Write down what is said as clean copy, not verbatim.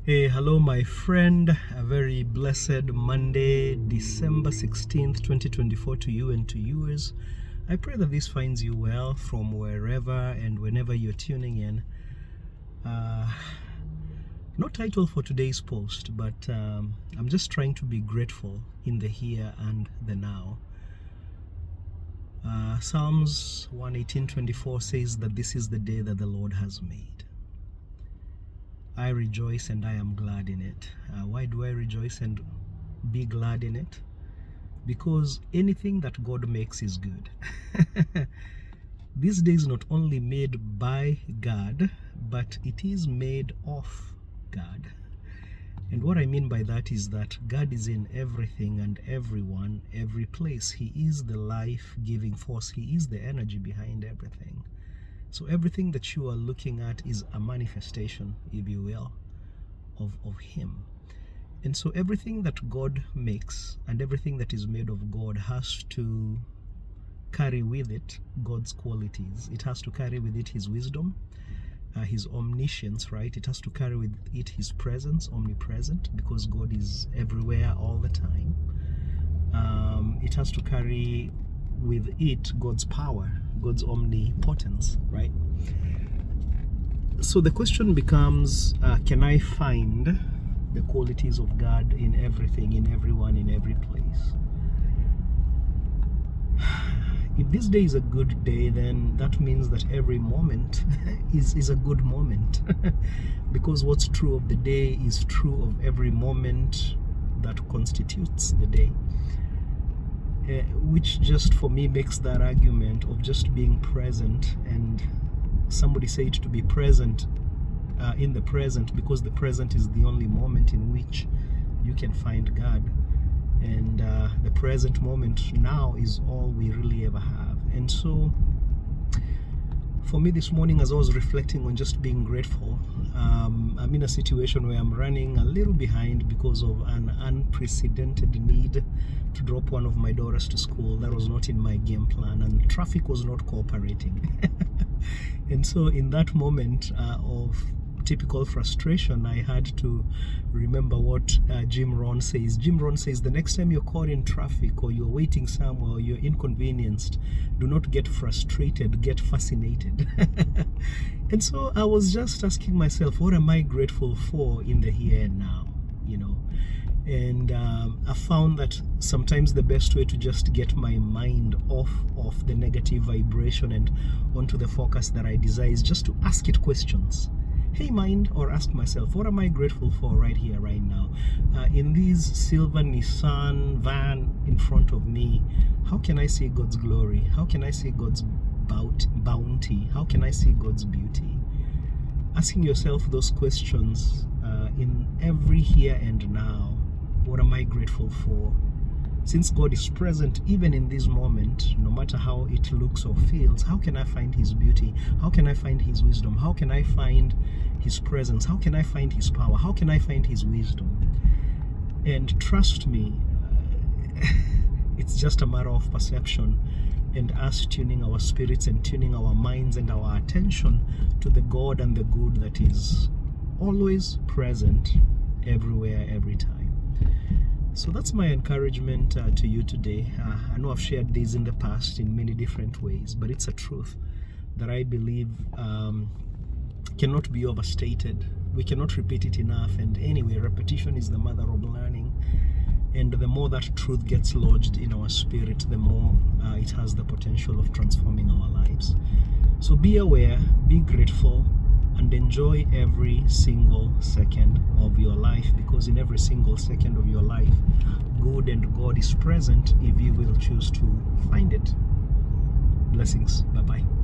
Hey, hello, my friend. A very blessed Monday, December 16th, 2024 to you and to yours. I pray that this finds you well from wherever and whenever you're tuning in. No title for today's post, but I'm just trying to be grateful in the here and the now. Psalms 118:24 says that this is the day that the Lord has made. I rejoice and I am glad in it. Why do I rejoice and be glad in it? Because anything that God makes is good. This day is not only made by God, but it is made of God. And what I mean by that is that God is in everything and everyone, every place. He is the life-giving force. He is the energy behind everything. So everything that you are looking at is a manifestation, if you will, of Him. And so everything that God makes and everything that is made of God has to carry with it God's qualities. It has to carry with it His wisdom, His omniscience, right? It has to carry with it His presence, omnipresent, because God is everywhere all the time. It has to carry with it God's power, God's omnipotence, right? So the question becomes, can I find the qualities of God in everything, in everyone, in every place? If this day is a good day, then that means that every moment is a good moment. Because what's true of the day is true of every moment that constitutes the day. Which just for me makes that argument of just being present, and somebody said to be present in the present, because the present is the only moment in which you can find God, and the present moment now is all we really ever have. And so for me this morning, as I was reflecting on just being grateful, I'm in a situation where I'm running a little behind because of an unprecedented need to drop one of my daughters to school. That was not in my game plan, and traffic was not cooperating. And so in that moment of typical frustration, I had to remember what Jim Rohn says. Jim Rohn says, the next time you're caught in traffic or you're waiting somewhere or you're inconvenienced, do not get frustrated, get fascinated. And so I was just asking myself, what am I grateful for in the here and now, you know? And I found that sometimes the best way to just get my mind off of the negative vibration and onto the focus that I desire is just to ask it questions. Hey mind, or ask myself, what am I grateful for right here, right now? In this silver Nissan van in front of me, how can I see God's glory? How can I see God's bounty? How can I see God's beauty? Asking yourself those questions in every here and now. What am I grateful for? Since God is present even in this moment, no matter how it looks or feels, how can I find His beauty? How can I find His wisdom? How can I find His presence? How can I find His power? How can I find His wisdom? And trust me, it's just a matter of perception and us tuning our spirits and tuning our minds and our attention to the God and the good that is always present everywhere, every time. So that's my encouragement to you today. I know I've shared this in the past in many different ways, but it's a truth that I believe cannot be overstated. We cannot repeat it enough, and anyway, repetition is the mother of learning. And the more that truth gets lodged in our spirit, the more it has the potential of transforming our lives. So be aware, be grateful, and enjoy every single second of your life, because in every single second of your life, good and God is present if you will choose to find it. Blessings. Bye-bye.